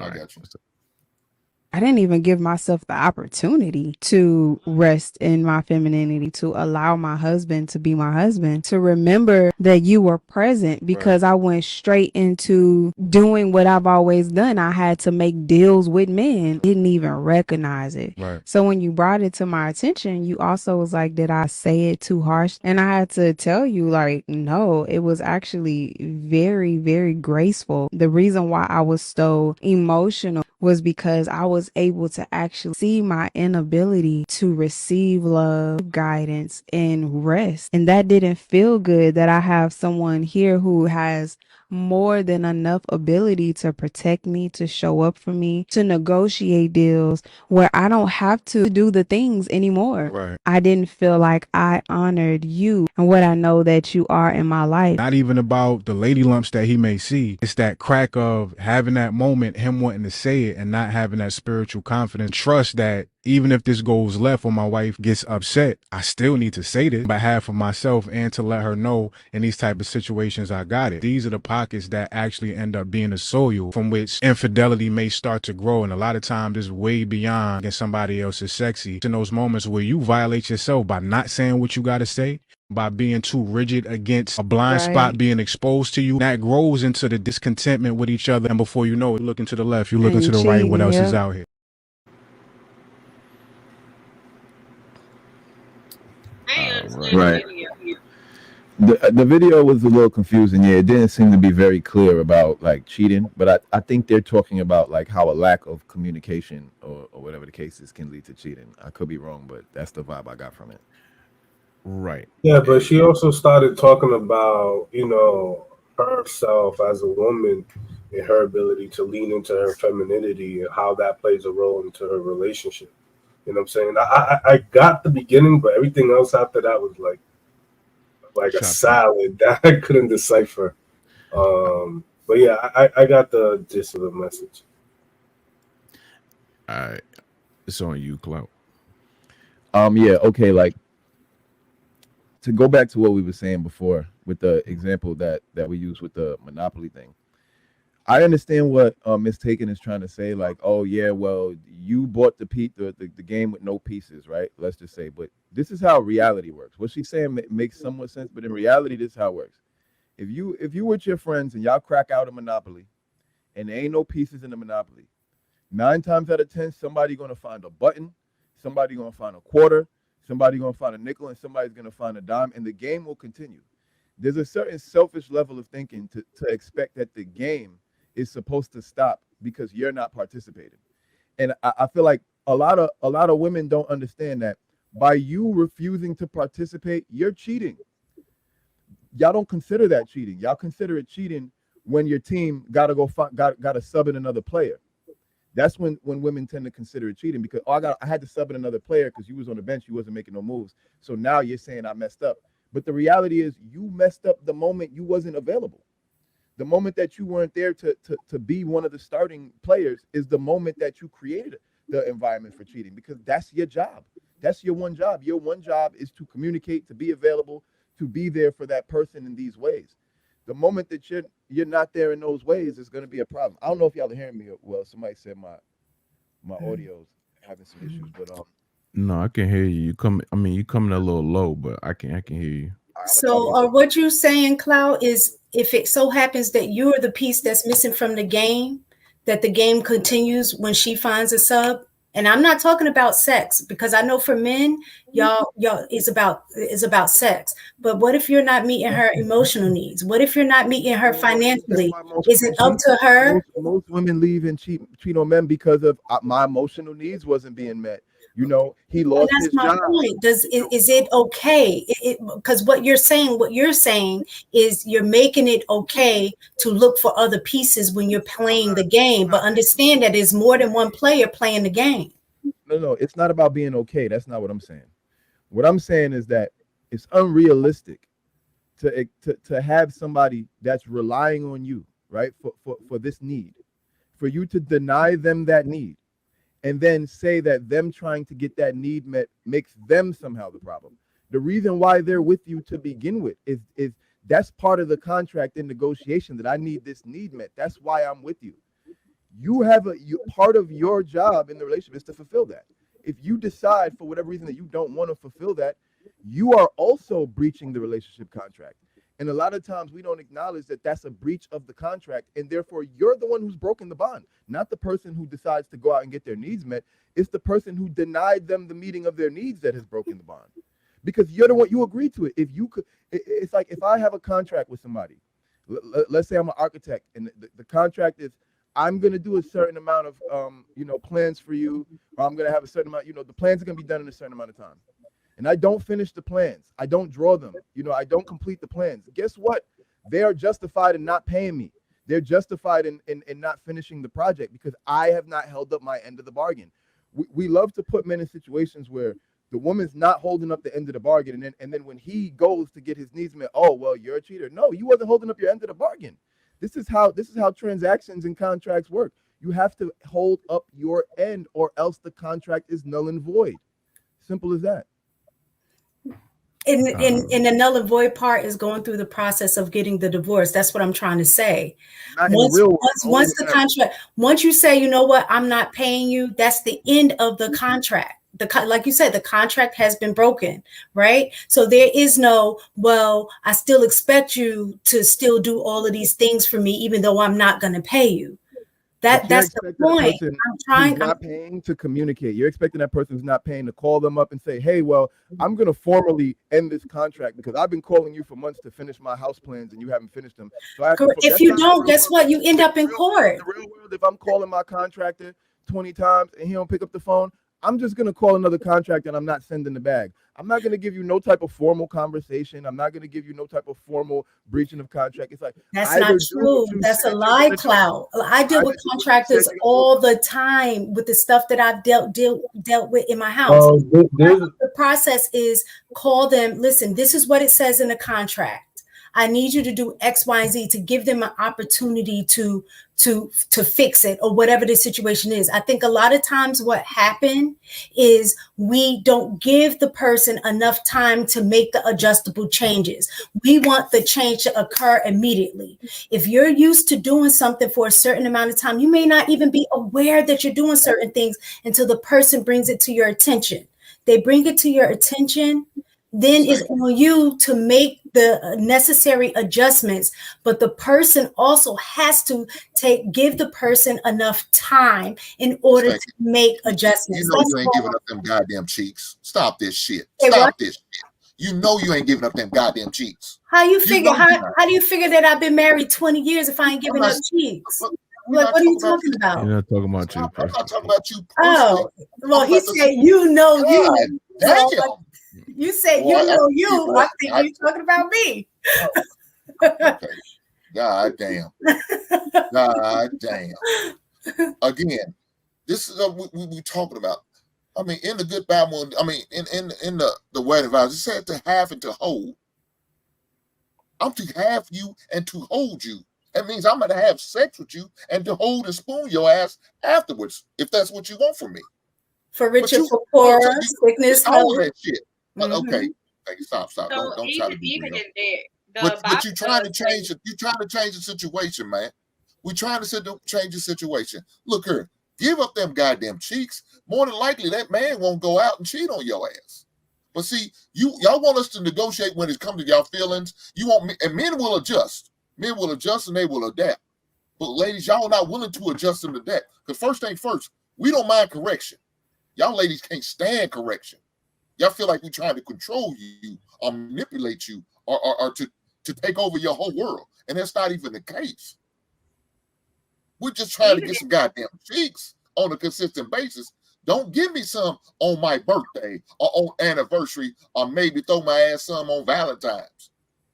I got you. I didn't even give myself the opportunity to rest in my femininity, to allow my husband to be my husband, to remember that you were present because I went straight into doing what I've always done. I had to make deals with men, didn't even recognize it. Right. So when you brought it to my attention, you also was like, did I say it too harsh? And I had to tell you, like, no, it was actually very, very graceful. The reason why I was so emotional was because I was able to actually see my inability to receive love, guidance, and rest. And that didn't feel good that I have someone here who has more than enough ability to protect me, to show up for me, to negotiate deals where I don't have to do the things anymore. Right. I didn't feel like I honored you and what I know that you are in my life. Not even about the lady lumps that he may see. It's that crack of having that moment, him wanting to say it and not having that spiritual confidence, trust that even if this goes left or my wife gets upset, I still need to say this on behalf of myself and to let her know in these type of situations I got it. These are the pockets that actually end up being the soil from which infidelity may start to grow. And a lot of times it's way beyond and somebody else is sexy. It's in those moments where you violate yourself by not saying what you got to say, by being too rigid against a blind spot being exposed to you, that grows into the discontentment with each other. And before you know it, you looking to the left, you looking to And the right, what cheating, else is yeah. out here? Right. The video was a little confusing. Yeah, it didn't seem to be very clear about like cheating, but I think they're talking about like how a lack of communication or whatever the case is can lead to cheating. I could be wrong, but that's the vibe I got from it. Right. Yeah, but she also started talking about, herself as a woman and her ability to lean into her femininity and how that plays a role into her relationship. You know what I'm saying? I got the beginning, but everything else after that was like a Chopped up. salad that I couldn't decipher. But yeah, I got the gist of the message. All right. It's on you, Clout. Yeah, okay, like to go back to what we were saying before with the example that we used with the Monopoly thing. I understand what Miss Taken is trying to say. Like, oh yeah, well, you bought the game with no pieces, right? Let's just say, but this is how reality works. What she's saying makes somewhat sense, but in reality, this is how it works. If you with your friends and y'all crack out a Monopoly, and there ain't no pieces in the Monopoly, 9 times out of 10, somebody gonna find a button, somebody gonna find a quarter, somebody gonna find a nickel, and somebody's gonna find a dime, and the game will continue. There's a certain selfish level of thinking to expect that the game is supposed to stop because you're not participating. And I feel like a lot of women don't understand that by you refusing to participate, you're cheating. Y'all don't consider that cheating. Y'all consider it cheating when your team gotta sub in another player. That's when women tend to consider it cheating because I had to sub in another player because you was on the bench, you wasn't making no moves. So now you're saying I messed up. But the reality is you messed up the moment you wasn't available. The moment that you weren't there to be one of the starting players is the moment that you created the environment for cheating because that's your job. That's your one job. Your one job is to communicate, to be available, to be there for that person in these ways. The moment that you're not there in those ways is going to be a problem. I don't know if y'all are hearing me well. Somebody said my audio's having some issues, but No, I can hear you. You coming a little low, but I can hear you. I'm gonna try to So, get some. what you saying, Cloud, is if it so happens that you're the piece that's missing from the game, that the game continues when she finds a sub. And I'm not talking about sex because I know for men, y'all is about sex. But what if you're not meeting her emotional needs? What if you're not meeting her Well, let me tell you financially? why most Is women it up cheat. to her? Most women leave and cheat on men because of my emotional needs wasn't being met. He And lost that's his my job. point. Is it okay? Because what you're saying is you're making it okay to look for other pieces when you're I'm playing not. the game, I'm but not. understand that there's more than one player playing the game. No, no, it's not about being okay. That's not what I'm saying. What I'm saying is that it's unrealistic to have somebody that's relying on you, right, for this need, for you to deny them that need, and then say that them trying to get that need met makes them somehow the problem. The reason why they're with you to begin with is that's part of the contract in negotiation that I need this need met. That's why I'm with you. You have part of your job in the relationship is to fulfill that. If you decide for whatever reason that you don't want to fulfill that, you are also breaching the relationship contract. And a lot of times we don't acknowledge that that's a breach of the contract, and therefore you're the one who's broken the bond, not the person who decides to go out and get their needs met. It's the person who denied them the meeting of their needs that has broken the bond, because you're the one, you agreed to it. If you could, it's like if I have a contract with somebody, let's say I'm an architect, and the contract is I'm going to do a certain amount of plans for you, or I'm going to have a certain amount, the plans are going to be done in a certain amount of time. And I don't finish the plans. I don't draw them. I don't complete the plans. Guess what? They are justified in not paying me. They're justified in not finishing the project because I have not held up my end of the bargain. We love to put men in situations where the woman's not holding up the end of the bargain. And then when he goes to get his needs met, oh, well, you're a cheater. No, you wasn't holding up your end of the bargain. This is how transactions and contracts work. You have to hold up your end, or else the contract is null and void. Simple as that. In the null and void part is going through the process of getting the divorce. That's what I'm trying to say. Once the contract, once you say, you know what, I'm not paying you, that's the end of the contract. Like you said, the contract has been broken, right? So there is no, well, I still expect you to still do all of these things for me, even though I'm not going to pay you. That's the point. I'm not paying to communicate. You're expecting that person who's not paying to call them up and say, hey, well, I'm going to formally end this contract because I've been calling you for months to finish my house plans and you haven't finished them. So if you don't, guess what? You end up in court. In the real world, if I'm calling my contractor 20 times and he don't pick up the phone, I'm just going to call another contractor and I'm not sending the bag. I'm not going to give you no type of formal conversation. I'm not going to give you no type of formal breaching of contract. It's like, that's not true. That's a lie, Cloud. I deal with contractors all the time with the stuff that I've dealt with in my house. The process is call them. Listen, this is what it says in the contract. I need you to do X, Y, and Z to give them an opportunity to fix it or whatever the situation is. I think a lot of times what happened is we don't give the person enough time to make the adjustable changes. We want the change to occur immediately. If you're used to doing something for a certain amount of time, you may not even be aware that you're doing certain things until the person brings it to your attention. They bring it to your attention, then it's on you to make the necessary adjustments, but the person also has to give the person enough time in order to make adjustments. You ain't giving up them goddamn cheeks. Stop this shit. Stop this shit. You know you ain't giving up them goddamn cheeks. How do you figure that I've been married 20 years if I ain't giving up cheeks? What are you talking about? You're not talking about you. I'm not talking about you personally. Oh, well, he said you. Damn. You said you. I think you're talking about me. Okay. God damn. Again, this is what we talking about. I mean, in the good Bible, I mean, in the wedding vows, it said to have and to hold. I'm to have you and to hold you. That means I'm going to have sex with you and to hold and spoon your ass afterwards, if that's what you want from me. For richer, for poorer, sickness, all that shit. But Mm-hmm. Okay, stop. So Don't try to be even real. in there, But you're trying to change it. You're trying to change the situation, man. We're trying to change the situation. Look here, give up them goddamn cheeks. More than likely, that man won't go out and cheat on your ass. But see, y'all want us to negotiate when it comes to y'all feelings. You want me, and men will adjust. Men will adjust and they will adapt. But ladies, y'all not willing to adjust and adapt. Because first thing first, we don't mind correction. Y'all ladies can't stand correction. Y'all feel like we're trying to control you or manipulate you or to take over your whole world. And that's not even the case. We're just trying to get some goddamn cheeks on a consistent basis. Don't give me some on my birthday or on anniversary or maybe throw my ass some on Valentine's.